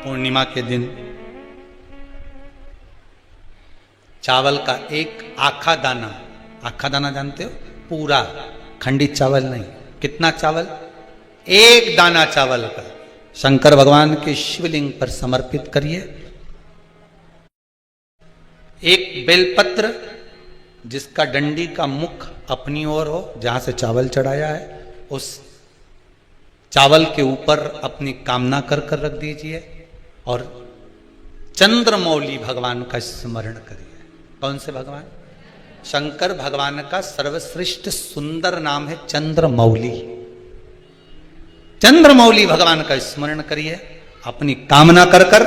पूर्णिमा के दिन चावल का एक आखा दाना जानते हो, पूरा खंडित चावल नहीं, कितना चावल, एक दाना चावल का शंकर भगवान के शिवलिंग पर समर्पित करिए। एक बेलपत्र जिसका डंडी का मुख अपनी ओर हो, जहां से चावल चढ़ाया है, उस चावल के ऊपर अपनी कामना कर कर रख दीजिए और चंद्रमौली भगवान का स्मरण करिए। कौन से भगवान? शंकर भगवान का सर्वश्रेष्ठ सुंदर नाम है चंद्रमौली। चंद्रमौली भगवान का स्मरण करिए, अपनी कामना कर कर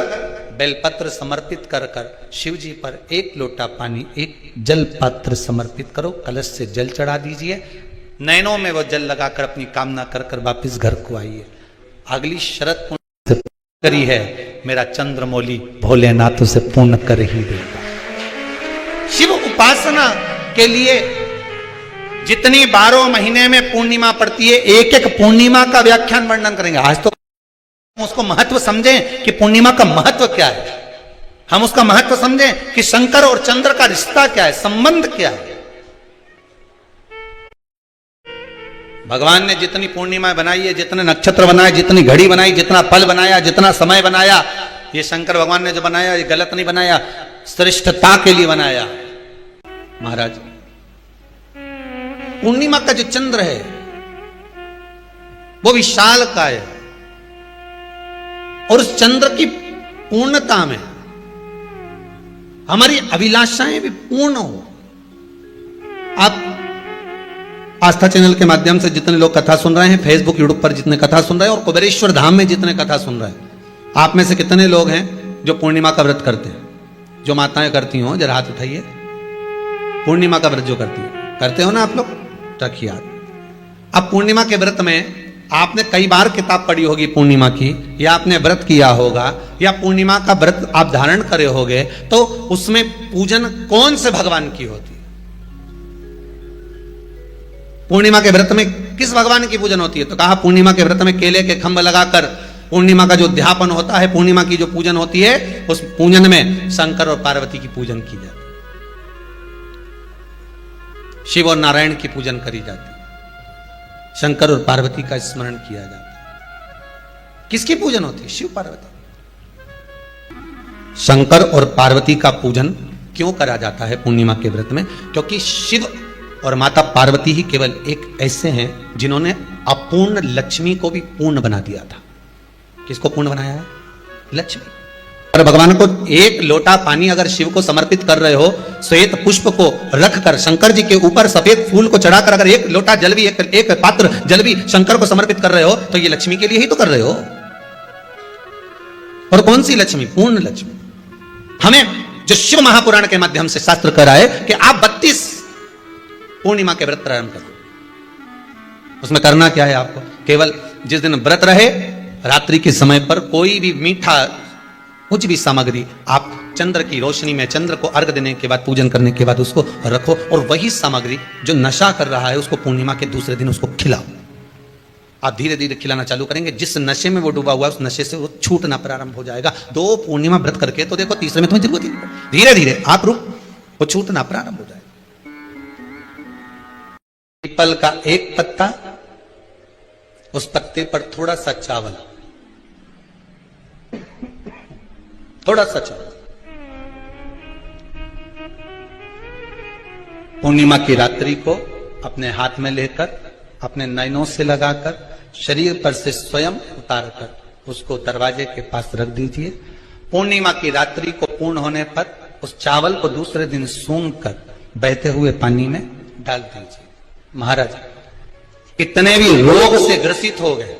बेलपत्र समर्पित कर कर शिव जी पर एक लोटा पानी, एक जल पात्र समर्पित करो, कलश से जल चढ़ा दीजिए, नैनों में वो जल लगाकर अपनी कामना कर कर वापिस घर को आइए। अगली शरत पूर्ण करी है, मेरा चंद्रमौली भोलेनाथ उसे पूर्ण कर ही देगा। शिव उपासना के लिए जितनी 12 महीने में पूर्णिमा पड़ती है, एक एक पूर्णिमा का व्याख्यान वर्णन करेंगे। आज तो उसको महत्व समझें कि पूर्णिमा का महत्व क्या है, हम उसका महत्व समझें कि शंकर और चंद्र का रिश्ता क्या है, संबंध क्या है। भगवान ने जितनी पूर्णिमा बनाई है, जितने नक्षत्र बनाए, जितनी घड़ी बनाई, जितना पल बनाया, जितना समय बनाया, ये शंकर भगवान ने जो बनाया ये गलत नहीं बनाया, श्रेष्ठता के लिए बनाया। महाराज, पूर्णिमा का जो चंद्र है वो विशाल का है और उस चंद्र की पूर्णता में हमारी अभिलाषाएं भी पूर्ण हो। आप आस्था चैनल के माध्यम से जितने लोग कथा सुन रहे हैं, फेसबुक यूट्यूब पर जितने कथा सुन रहे हैं और कुबेरेश्वर धाम में जितने कथा सुन रहे हैं, आप में से कितने लोग हैं जो पूर्णिमा का व्रत करते हैं? जो माताएं करती हो जरा हाथ उठाइए। पूर्णिमा का व्रत जो करते हो ना आप लोग, रखिए हाथ। अब पूर्णिमा के व्रत में आपने कई बार किताब पढ़ी होगी पूर्णिमा की, या आपने व्रत किया होगा, या पूर्णिमा का व्रत आप धारण करे होगे, तो उसमें पूजन कौन से भगवान की होती है? पूर्णिमा के व्रत में किस भगवान की पूजन होती है? तो कहा पूर्णिमा के व्रत में केले के खंभ लगाकर पूर्णिमा का जो अध्यापन होता है, पूर्णिमा की जो पूजन होती है, उस पूजन में शंकर और पार्वती की पूजन की जाती है, शिव और नारायण की पूजन करी जाती है, शंकर और पार्वती का स्मरण किया जाता है। किसकी पूजन होती है? शिव पार्वती। शंकर और पार्वती का पूजन क्यों करा जाता है पूर्णिमा के व्रत में? क्योंकि शिव और माता पार्वती ही केवल एक ऐसे हैं जिन्होंने अपूर्ण लक्ष्मी को भी पूर्ण बना दिया था। किसको पूर्ण बनाया है? लक्ष्मी। और भगवान को एक लोटा पानी अगर शिव को समर्पित कर रहे हो, श्वेत पुष्प को रखकर शंकर जी के ऊपर सफेद फूल को चढ़ाकर अगर एक लोटा जल भी, एक पात्र जल भी शंकर को समर्पित कर रहे हो, तो ये लक्ष्मी के लिए ही तो कर रहे हो। और कौन सी लक्ष्मी? पूर्ण लक्ष्मी। हमें जो शिव महापुराण के माध्यम से शास्त्र कह रहा है कि आप 32 पूर्णिमा के व्रत प्रारंभ करो। उसमें करना क्या है आपको? केवल जिस दिन व्रत रहे, रात्रि के समय पर कोई भी मीठा, कुछ भी सामग्री आप चंद्र की रोशनी में, चंद्र को अर्घ देने के बाद, पूजन करने के बाद उसको रखो, और वही सामग्री जो नशा कर रहा है उसको पूर्णिमा के दूसरे दिन उसको खिलाओ। आप धीरे धीरे खिलाना चालू करेंगे, जिस नशे में वो डूबा हुआ है उस नशे से वो छूटना प्रारंभ हो जाएगा। 2 पूर्णिमा व्रत करके तो देखो, तीसरे में तुम्हें जरूरत ही नहीं, धीरे धीरे आप रुक, वो छूटना प्रारंभ हो जाएगा। पीपल का एक पत्ता, उस पत्ते पर थोड़ा सा चावल, थोड़ा सा चावल, पूर्णिमा की रात्रि को अपने हाथ में लेकर, अपने नयनों से लगाकर, शरीर पर से स्वयं उतारकर उसको दरवाजे के पास रख दीजिए। पूर्णिमा की रात्रि को पूर्ण होने पर उस चावल को दूसरे दिन सूंघ कर बहते हुए पानी में डाल दीजिए। महाराज, कितने भी रोग से ग्रसित हो गए,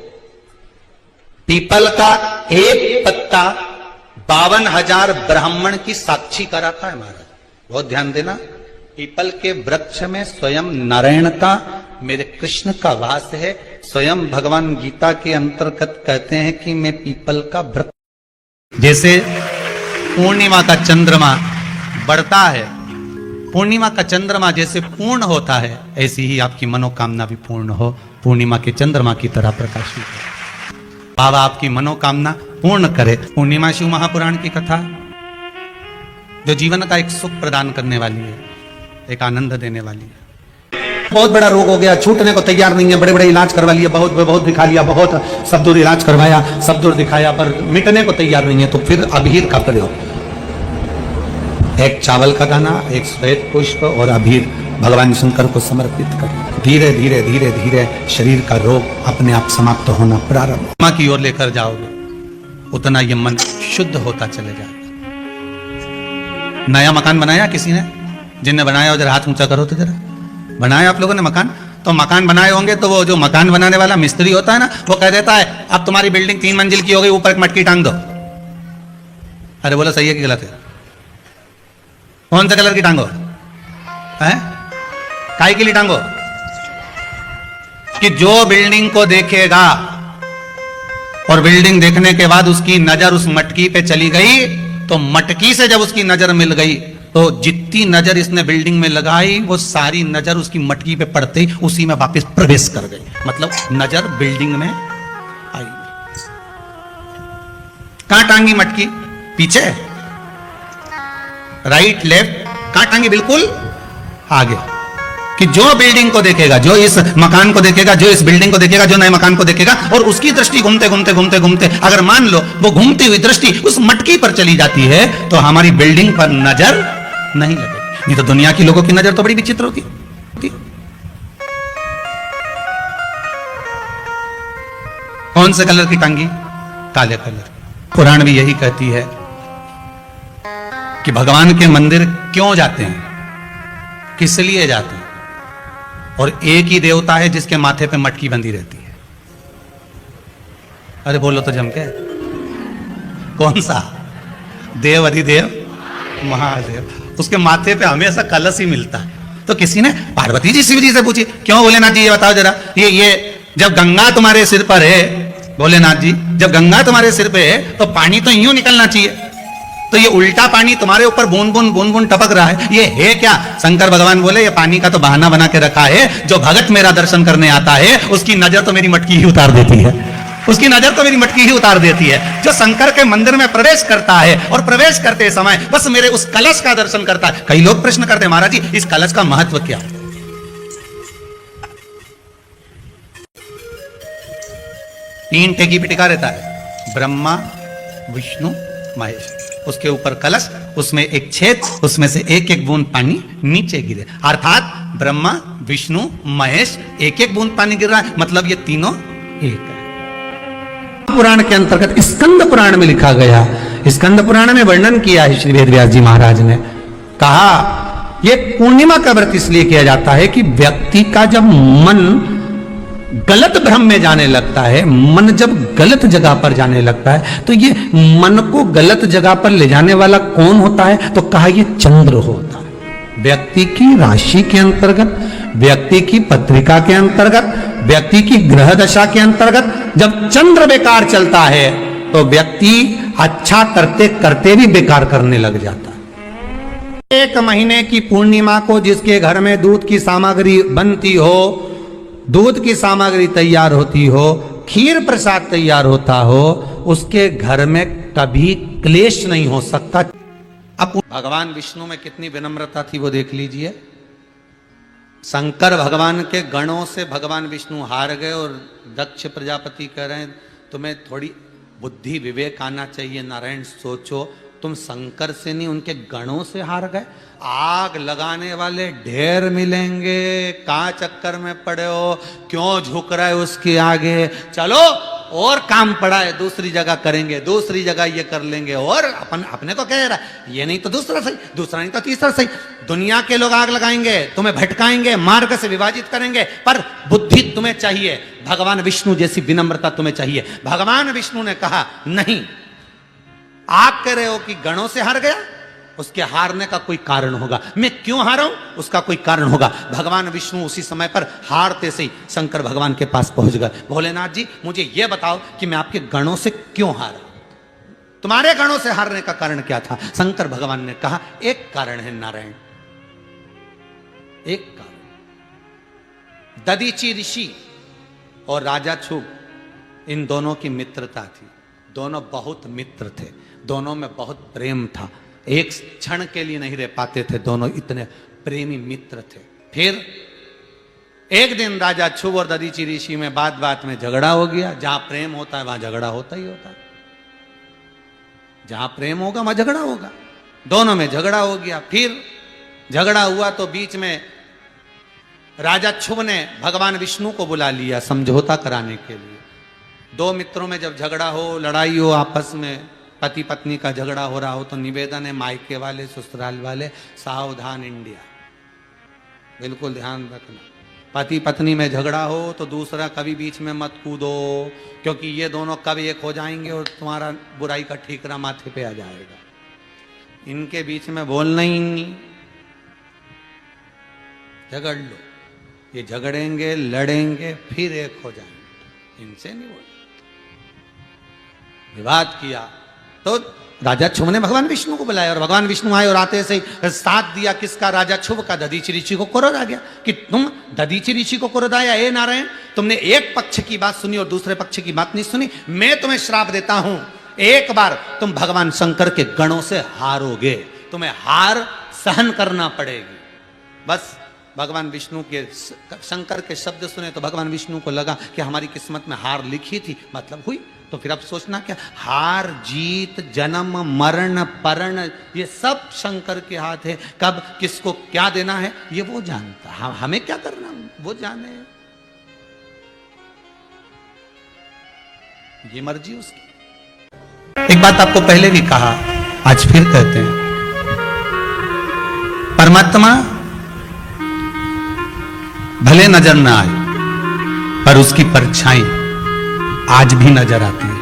पीपल का एक पत्ता 52,000 ब्राह्मण की साक्षी कराता है। महाराज बहुत ध्यान देना, पीपल के वृक्ष में स्वयं नारायण का, मेरे कृष्ण का वास है। स्वयं भगवान गीता के अंतर्गत कहते हैं कि मैं पीपल का वृक्ष। जैसे पूर्णिमा का चंद्रमा बढ़ता है, पूर्णिमा का चंद्रमा जैसे पूर्ण होता है, ऐसी ही आपकी मनोकामना भी पूर्ण हो, पूर्णिमा के चंद्रमा की तरह प्रकाशित हो। बाबा आपकी मनोकामना पूर्ण करे। पूर्णिमा शिव महापुराण की कथा जो जीवन का एक सुख प्रदान करने वाली है, एक आनंद देने वाली है। बहुत बड़ा रोग हो गया, छूटने को तैयार नहीं है, बड़े बड़े इलाज करवा लिए, बहुत दिखा लिया, बहुत सब दूर इलाज करवाया, सब दूर दिखाया, पर मिटने को तैयार नहीं है। तो फिर अबीर का प्रयोग, एक चावल का दाना, एक श्वेत पुष्प और अबीर भगवान शंकर को समर्पित कर धीरे धीरे धीरे धीरे शरीर का रोग अपने आप समाप्त होना प्रारंभ मां की ओर लेकर जाओगे, उतना ये मन शुद्ध होता चले जाएगा। नया मकान बनाया किसी ने, जिनने बनाया जरा हाथ ऊंचा करो तो जरा। बनाया आप लोगों ने मकान, तो मकान बनाए होंगे तो वो जो मकान बनाने वाला मिस्त्री होता है ना, वो कह देता है अब तुम्हारी बिल्डिंग 3 मंजिल की हो गई, ऊपर एक मटकी टांग दो। अरे बोलो सही है कि गलत है? कौन सा कलर की टांगो है? काय के लिए टांगो? कि जो बिल्डिंग को देखेगा और बिल्डिंग देखने के बाद उसकी नजर उस मटकी पे चली गई, तो मटकी से जब उसकी नजर मिल गई तो जितनी नजर इसने बिल्डिंग में लगाई वो सारी नजर उसकी मटकी पे पड़ते ही उसी में वापस प्रवेश कर गई। मतलब नजर बिल्डिंग में आई। कहां टांगी मटकी? पीछे, राइट लेफ्ट, कहां टांगी? बिल्कुल आगे। कि जो बिल्डिंग को देखेगा, जो इस मकान को देखेगा, जो इस बिल्डिंग को देखेगा, जो नए मकान को देखेगा, और उसकी दृष्टि घूमते घूमते घूमते घूमते अगर मान लो वो घूमती हुई दृष्टि उस मटकी पर चली जाती है, तो हमारी बिल्डिंग पर नजर नहीं लगेगी। नहीं तो दुनिया की लोगों की नजर तो बड़ी विचित्र होती है। कौन से कलर की टांगी? काले कलर। पुराण भी यही कहती है कि भगवान के मंदिर क्यों जाते हैं, किस लिए जाते हैं, और एक ही देवता है जिसके माथे पे मटकी बंधी रहती है। अरे बोलो तो जम के, कौन सा? देव अधिदेव महादेव, उसके माथे पे हमेशा कलश ही मिलता है। तो किसी ने पार्वती जी शिव जी से पूछी, क्यों भोलेनाथ जी ये बताओ जरा, ये जब गंगा तुम्हारे सिर पर है, भोलेनाथ जी जब गंगा तुम्हारे सिर पे है तो पानी तो यूं निकलना चाहिए, तो ये उल्टा पानी तुम्हारे ऊपर बूंद बूंद टपक रहा है, ये है क्या? शंकर भगवान बोले ये पानी का तो बहाना बना के रखा है, जो भगत मेरा दर्शन करने आता है उसकी नजर तो मेरी मटकी ही उतार देती है, उसकी नजर तो मेरी मटकी ही उतार देती है। जो शंकर के मंदिर में प्रवेश करता है और प्रवेश करते समय बस मेरे उस कलश का दर्शन करता है। कई लोग प्रश्न करते हैं, महाराज जी इस कलश का महत्व क्या? 3 टेकी पिटिका रहता है, ब्रह्मा विष्णु महेश, उसके ऊपर कलश, उसमें एक छेद, उसमें से एक एक बूंद पानी नीचे गिरे, अर्थात ब्रह्मा विष्णु महेश एक एक बूंद पानी गिर रहा है, मतलब ये तीनों एक है। पुराण के अंतर्गत स्कंद पुराण में लिखा गया, स्कंद पुराण में वर्णन किया है श्री वेदव्यास जी महाराज ने, कहा ये पूर्णिमा का व्रत इसलिए किया जाता है कि व्यक्ति का जब मन गलत भ्रम में जाने लगता है, मन जब गलत जगह पर जाने लगता है, तो ये मन को गलत जगह पर ले जाने वाला कौन होता है? तो कहा ये चंद्र होता है। व्यक्ति की राशि के अंतर्गत, व्यक्ति की पत्रिका के अंतर्गत, व्यक्ति की ग्रह दशा के अंतर्गत जब चंद्र बेकार चलता है तो व्यक्ति अच्छा करते करते भी बेकार करने लग जाता है। 1 महीने की पूर्णिमा को जिसके घर में दूध की सामग्री बनती हो, दूध की सामग्री तैयार होती हो, खीर प्रसाद तैयार होता हो, उसके घर में कभी क्लेश नहीं हो सकता। अब भगवान विष्णु में कितनी विनम्रता थी वो देख लीजिए। शंकर भगवान के गणों से भगवान विष्णु हार गए और दक्ष प्रजापति कह रहे हैं तुम्हें थोड़ी बुद्धि विवेक आना चाहिए, नारायण सोचो, तुम शंकर से नहीं उनके गणों से हार गए। आग लगाने वाले ढेर मिलेंगे, कहां चक्कर में पड़े हो, क्यों झुक रहा है उसके आगे, चलो और काम पड़ा है दूसरी जगह करेंगे, दूसरी जगह ये कर लेंगे, और अपने को कह रहा है ये नहीं तो दूसरा सही, दूसरा नहीं तो तीसरा सही। दुनिया के लोग आग लगाएंगे, तुम्हें भटकाएंगे, मार्ग से विभाजित करेंगे, पर बुद्धि तुम्हें चाहिए, भगवान विष्णु जैसी विनम्रता तुम्हें चाहिए। भगवान विष्णु ने कहा नहीं, आप कह रहे हो कि गणों से हार गया, उसके हारने का कोई कारण होगा, मैं क्यों हारा हूं उसका कोई कारण होगा। भगवान विष्णु उसी समय पर हारते से ही शंकर भगवान के पास पहुंच गए। भोलेनाथ जी मुझे यह बताओ कि मैं आपके गणों से क्यों हारा, तुम्हारे गणों से हारने का कारण क्या था? शंकर भगवान ने कहा एक कारण है नारायण, एक कारण। दधीची ऋषि और राजा छुग इन दोनों की मित्रता थी, दोनों बहुत मित्र थे, दोनों में बहुत प्रेम था, एक क्षण के लिए नहीं रह पाते थे, दोनों इतने प्रेमी मित्र थे। फिर एक दिन राजा छुब और दधीचि ऋषि में बात बात में झगड़ा हो गया। जहां प्रेम होता है वहां झगड़ा होता ही होता है, जहां प्रेम होगा वहां झगड़ा होगा। दोनों में झगड़ा हो गया। फिर झगड़ा हुआ तो बीच में राजा छुब ने भगवान विष्णु को बुला लिया समझौता कराने के लिए। दो मित्रों में जब झगड़ा हो, लड़ाई हो, आपस में पति पत्नी का झगड़ा हो रहा हो, तो निवेदन है मायके वाले ससुराल वाले, सावधान इंडिया, बिल्कुल ध्यान रखना। पति पत्नी में झगड़ा हो तो दूसरा कभी बीच में मत कूदो, क्योंकि ये दोनों कब एक हो जाएंगे और तुम्हारा बुराई का ठीकरा माथे पे आ जाएगा। इनके बीच में बोलना ही नहीं, झगड़ लो, ये झगड़ेंगे लड़ेंगे फिर एक हो जाएंगे, इनसे नहीं बोल। विवाद किया तो राजा छुब ने भगवान विष्णु को बुलाया और भगवान विष्णु आए और आते से साथ दिया किसका, राजा छुब का। दधीचि ऋषि को क्रोध आ गया कि तुम दधीचि ऋषि को क्रोध आया, ए नारायण तुमने एक पक्ष की बात सुनी और दूसरे पक्ष की बात नहीं सुनी। मैं तुम्हें श्राप देता हूं, एक बार तुम भगवान शंकर के गणों से हारोगे, तुम्हें हार सहन करना पड़ेगी। बस भगवान विष्णु के शंकर के शब्द सुने तो भगवान विष्णु को लगा कि हमारी किस्मत में हार लिखी थी, मतलब हुई। तो फिर अब सोचना क्या, हार जीत जन्म मरण परण ये सब शंकर के हाथ है, कब किसको क्या देना है ये वो जानता, हमें क्या करना वो जाने, ये मर्जी उसकी। एक बात आपको पहले भी कहा, आज फिर कहते हैं, परमात्मा भले नजर ना आए पर उसकी परछाई आज भी नजर आती है।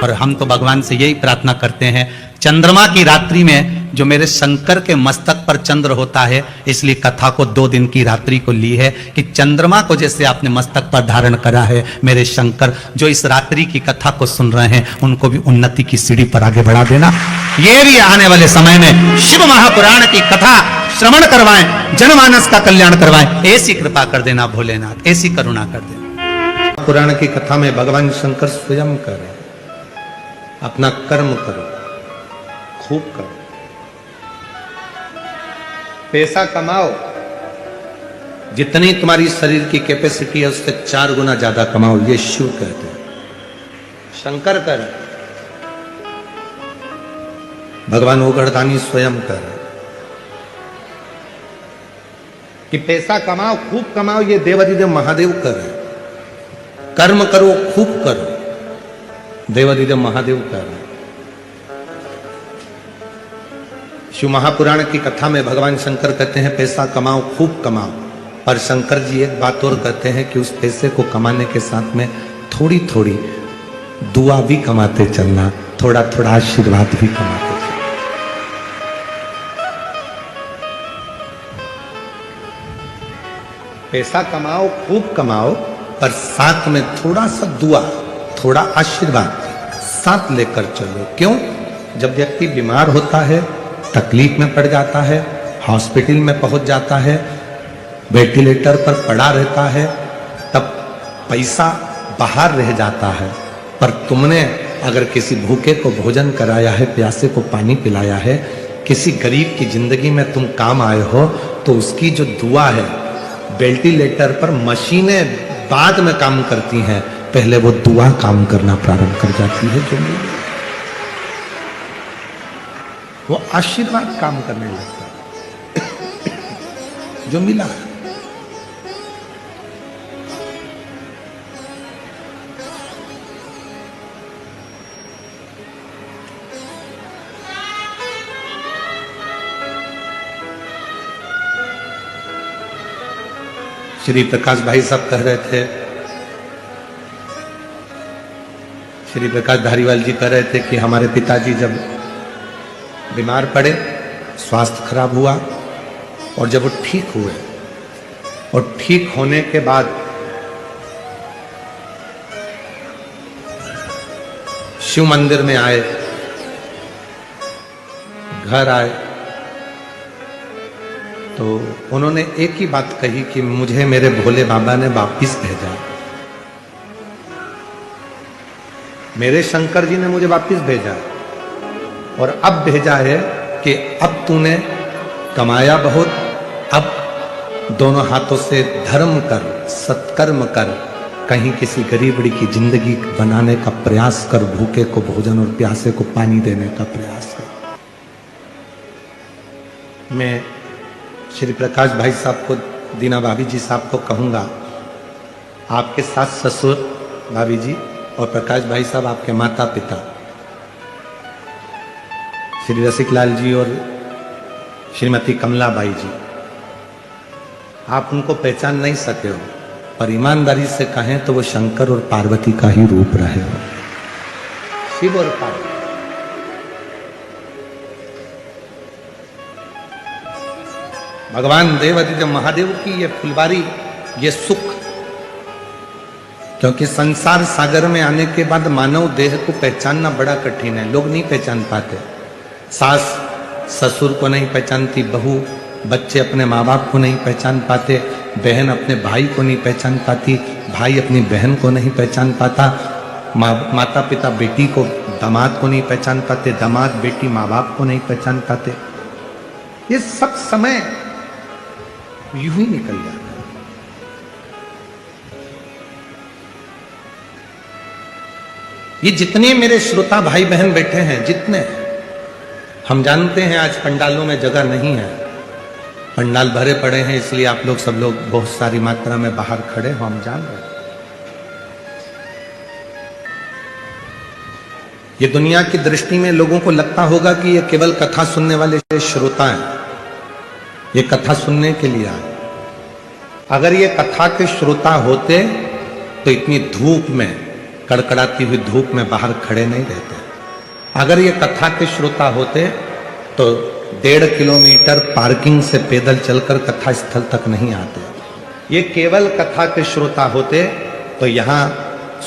और हम तो भगवान से यही प्रार्थना करते हैं, चंद्रमा की रात्रि में जो मेरे शंकर के मस्तक पर चंद्र होता है, इसलिए कथा को 2 दिन की रात्रि को ली है कि चंद्रमा को जैसे आपने मस्तक पर धारण करा है, मेरे शंकर जो इस रात्रि की कथा को सुन रहे हैं उनको भी उन्नति की सीढ़ी पर आगे बढ़ा देना। ये भी आने वाले समय में शिव महापुराण की कथा श्रवण करवाएं, जनमानस का कल्याण करवाएं, ऐसी कृपा कर देना भोलेनाथ, ऐसी करुणा कर देना। पुराण की कथा में भगवान शंकर स्वयं करें, अपना कर्म करो, खूब करो, पैसा कमाओ, जितनी तुम्हारी शरीर की कैपेसिटी है उससे 4 गुना ज्यादा कमाओ, ये शिव कहते हैं। शंकर कर, भगवान ओगढ़दानी स्वयं कर कि पैसा कमाओ, खूब कमाओ, ये देवाधिदेव महादेव कर, कर्म करो खूब करो, देवाधिदेव महादेव कर। शिव महापुराण की कथा में भगवान शंकर कहते हैं पैसा कमाओ खूब कमाओ, पर शंकर जी एक बात और कहते हैं कि उस पैसे को कमाने के साथ में थोड़ी थोड़ी दुआ भी कमाते चलना, थोड़ा थोड़ा आशीर्वाद भी कमाते चलना। पैसा कमाओ खूब कमाओ, पर साथ में थोड़ा सा दुआ, थोड़ा आशीर्वाद साथ लेकर चलो। क्यों? जब व्यक्ति बीमार होता है, तकलीफ में पड़ जाता है, हॉस्पिटल में पहुंच जाता है, वेंटिलेटर पर पड़ा रहता है, तब पैसा बाहर रह जाता है, पर तुमने अगर किसी भूखे को भोजन कराया है, प्यासे को पानी पिलाया है, किसी गरीब की जिंदगी में तुम काम आए हो, तो उसकी जो दुआ है, वेंटिलेटर पर मशीनें बाद में काम करती हैं, पहले वो दुआ काम करना प्रारंभ कर जाती है, जो वो आशीर्वाद काम करने लगता है जो मिला। श्री प्रकाश भाई साहब कह रहे थे, श्री प्रकाश धारीवाल जी कह रहे थे कि हमारे पिताजी जब बीमार पड़े, स्वास्थ्य खराब हुआ, और जब वो ठीक हुए और ठीक होने के बाद शिव मंदिर में आए, घर आए, तो उन्होंने एक ही बात कही कि मुझे मेरे भोले बाबा ने वापिस भेजा, मेरे शंकर जी ने मुझे वापिस भेजा और अब भेजा है कि अब तूने कमाया बहुत, अब दोनों हाथों से धर्म कर, सत्कर्म कर, कहीं किसी गरीबड़ी की जिंदगी बनाने का प्रयास कर, भूखे को भोजन और प्यासे को पानी देने का प्रयास कर। मैं श्री प्रकाश भाई साहब को, दीना भाभी जी साहब को कहूंगा, आपके सास ससुर भाभी जी और प्रकाश भाई साहब आपके माता पिता श्री रसिकलाल जी और श्रीमती कमला बाई जी, आप उनको पहचान नहीं सके हो, पर ईमानदारी से कहें तो वो शंकर और पार्वती का ही रूप रहे हो, शिव और पार्वती। भगवान देवादिदेव महादेव की ये फुलवारी, ये सुख, क्योंकि संसार सागर में आने के बाद मानव देह को पहचानना बड़ा कठिन है, लोग नहीं पहचान पाते। सास ससुर को नहीं पहचानती, बहू बच्चे अपने माँ बाप को नहीं पहचान पाते, बहन अपने भाई को नहीं पहचान पाती, भाई अपनी बहन को नहीं पहचान पाता, माता पिता बेटी को, दामाद को नहीं पहचान पाते, दामाद बेटी माँ बाप को नहीं पहचान पाते। ये सब समय यूं ही निकल जाता है। ये जितने मेरे श्रोता भाई बहन बैठे हैं, जितने, हम जानते हैं आज पंडालों में जगह नहीं है, पंडाल भरे पड़े हैं, इसलिए आप लोग सब लोग बहुत सारी मात्रा में बाहर खड़े हो, हम जान रहे हैं। ये दुनिया की दृष्टि में लोगों को लगता होगा कि ये केवल कथा सुनने वाले श्रोता हैं, ये कथा सुनने के लिए आए। अगर ये कथा के श्रोता होते तो इतनी धूप में, कड़कड़ाती हुई धूप में बाहर खड़े नहीं रहते। अगर ये कथा के श्रोता होते तो 1.5 किलोमीटर पार्किंग से पैदल चलकर कथा स्थल तक नहीं आते। ये केवल कथा के श्रोता होते तो यहाँ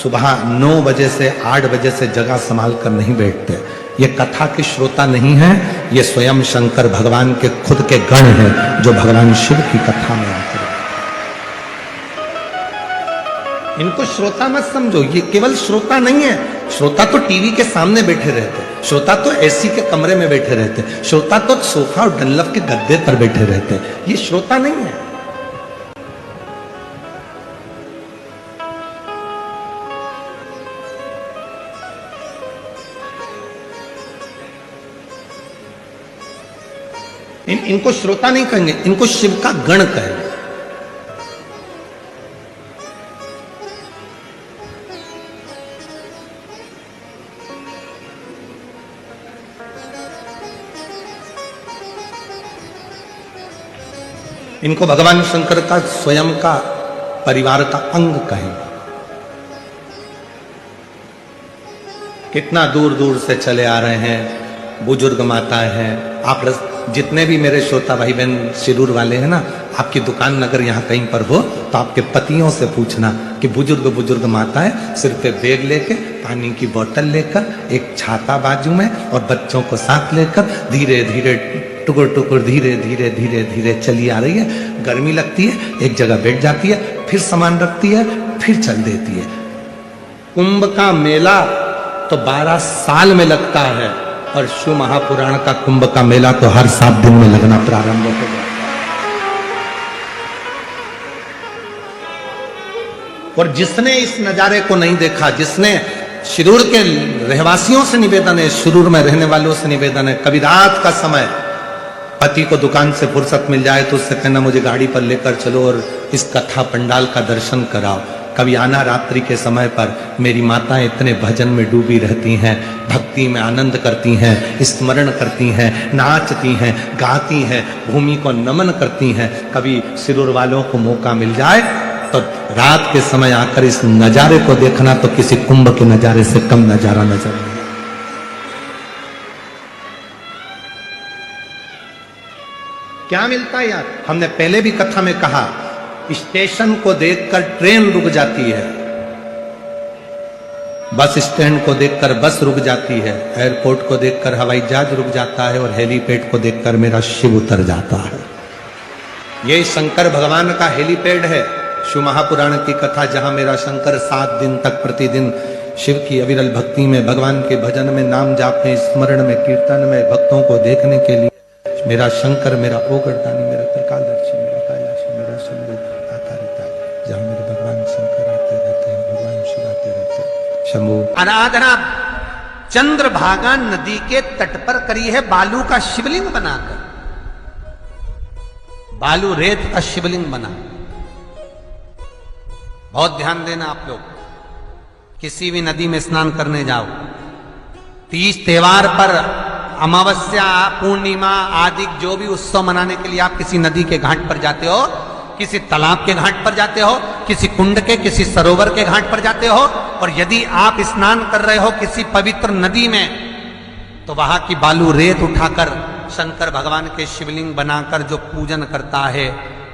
सुबह 9 बजे से 8 बजे से जगह संभाल कर नहीं बैठते। ये कथा के श्रोता नहीं है, ये स्वयं शंकर भगवान के खुद के गण हैं जो भगवान शिव की कथा में आते हैं। इनको श्रोता मत समझो, ये केवल श्रोता नहीं है। श्रोता तो टीवी के सामने बैठे रहते, श्रोता तो एसी के कमरे में बैठे रहते, श्रोता तो सोफा और डनलप के गद्दे पर बैठे रहते, ये श्रोता नहीं है। इनको श्रोता नहीं कहेंगे, इनको शिव का गण कहेंगे। इनको भगवान शंकर का स्वयं का परिवार का अंग कहेंगे। कितना दूर दूर से चले आ रहे हैं, बुजुर्ग माताएं हैं। आप जितने भी मेरे श्रोता भाई बहन शिरूर वाले हैं ना, आपकी दुकान अगर यहाँ कहीं पर हो तो आपके पतियों से पूछना कि बुजुर्ग माताएं सिर पे बैग लेके, पानी की बोतल लेकर, एक छाता बाजू में और बच्चों को साथ लेकर धीरे धीरे टुकुर धीरे धीरे धीरे धीरे चली आ रही है। गर्मी लगती है, एक जगह बैठ जाती है, फिर सामान रखती है, फिर चल देती है। कुंभ का मेला तो 12 साल में लगता है और शिव महापुराण का कुंभ का मेला तो हर 7 दिन में लगना प्रारंभ हो गया। और जिसने इस नजारे को नहीं देखा, जिसने शिरूर के रहवासियों से निवेदन है, शिरूर में रहने वालों से निवेदन है, कभी रात का समय पति को दुकान से फुर्सत मिल जाए तो उससे कहना मुझे गाड़ी पर लेकर चलो और इस कथा पंडाल का दर्शन कराओ। कभी आना रात्रि के समय पर, मेरी माताएं इतने भजन में डूबी रहती हैं, भक्ति में आनंद करती हैं, स्मरण करती हैं, नाचती हैं, गाती हैं, भूमि को नमन करती हैं। कभी शिरूर वालों को मौका मिल जाए तो रात के समय आकर इस नजारे को देखना तो किसी कुंभ के नजारे से कम नजारा नजर नहीं। क्या मिलता है यार? हमने पहले भी कथा में कहा, स्टेशन को देखकर ट्रेन रुक जाती है, बस स्टैंड को देखकर बस रुक जाती है, एयरपोर्ट को देखकर हवाई जहाज रुक जाता है और हेलीपैड को देखकर मेरा शिव उतर जाता है। ये शंकर भगवान का हेलीपैड है। शिव महापुराण की कथा, जहां मेरा शंकर 7 दिन तक प्रतिदिन शिव की अविरल भक्ति में, भगवान के भजन में, नाम जाप में, स्मरण में, कीर्तन में, भक्तों को देखने के लिए मेरा शंकर, मेरा ओगरदानी, मेरा त्रिकालदर्शी, मेरा कैलाशी, मेरा शंभु आता रहता है। जहां मेरे भगवान शंकर आते रहते हैं, भगवान शिव आते रहते हैं। शंभु आराधना चंद्रभागा नदी के तट पर करी है, बालू का शिवलिंग बनाकर, बालू रेत का शिवलिंग बना। बहुत ध्यान देना आप लोग, किसी भी नदी में स्नान करने जाओ, तीज त्योहार पर, अमावस्या, पूर्णिमा आदि जो भी उत्सव मनाने के लिए आप किसी नदी के घाट पर जाते हो, किसी तालाब के घाट पर जाते हो, किसी कुंड के, किसी सरोवर के घाट पर जाते हो, और यदि आप स्नान कर रहे हो किसी पवित्र नदी में, तो वहां की बालू रेत उठाकर शंकर भगवान के शिवलिंग बनाकर जो पूजन करता है,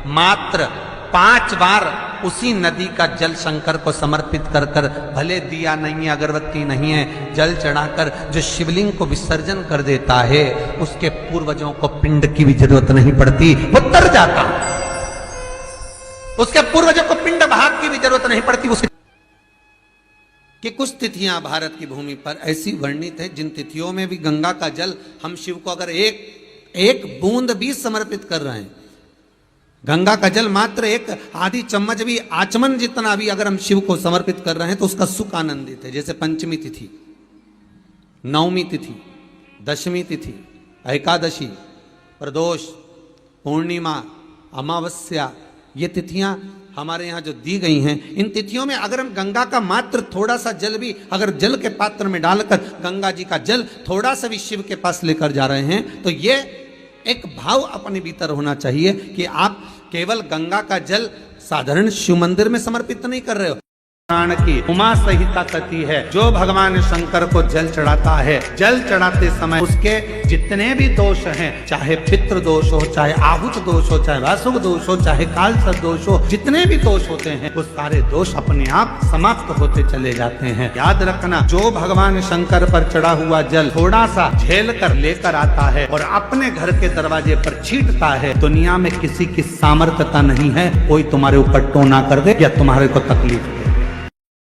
मात्र 5 बार उसी नदी का जल शंकर को समर्पित कर कर, भले दिया नहीं है, अगरबत्ती नहीं है, जल चढ़ाकर जो शिवलिंग को विसर्जन कर देता है, उसके पूर्वजों को पिंड की भी जरूरत नहीं पड़ती, वो तर जाता। उसके पूर्वजों को पिंड भाग की भी जरूरत नहीं पड़ती। उसके कि कुछ तिथियां भारत की भूमि पर ऐसी वर्णित है, जिन तिथियों में भी गंगा का जल हम शिव को अगर एक बूंद भी समर्पित कर रहे हैं, गंगा का जल मात्र एक आधी चम्मच भी, आचमन जितना भी अगर हम शिव को समर्पित कर रहे हैं, तो उसका सुख आनंदित है। जैसे पंचमी तिथि, नवमी तिथि, दशमी तिथि, एकादशी, प्रदोष, पूर्णिमा, अमावस्या, ये तिथियां हमारे यहाँ जो दी गई हैं, इन तिथियों में अगर हम गंगा का मात्र थोड़ा सा जल भी, अगर जल के पात्र में डालकर गंगा जी का जल थोड़ा सा भी शिव के पास लेकर जा रहे हैं, तो ये एक भाव अपने भीतर होना चाहिए कि आप केवल गंगा का जल साधारण शिव मंदिर में समर्पित नहीं कर रहे हो। पुराण की उमा संहिता कहती है, जो भगवान शंकर को जल चढ़ाता है, जल चढ़ाते समय उसके जितने भी दोष हैं, चाहे पितृ दोष हो, चाहे आहुत दोष हो, चाहे वासुक दोष हो, चाहे कालसर्प दोष हो, जितने भी दोष होते हैं, वो सारे दोष अपने आप समाप्त होते चले जाते हैं। याद रखना, जो भगवान शंकर पर चढ़ा हुआ जल थोड़ा सा झेल कर लेकर आता है और अपने घर के दरवाजे पर छींटता है, दुनिया में किसी की सामर्थ्यता नहीं है कोई तुम्हारे ऊपर टोना कर दे या तुम्हारे को तकलीफ।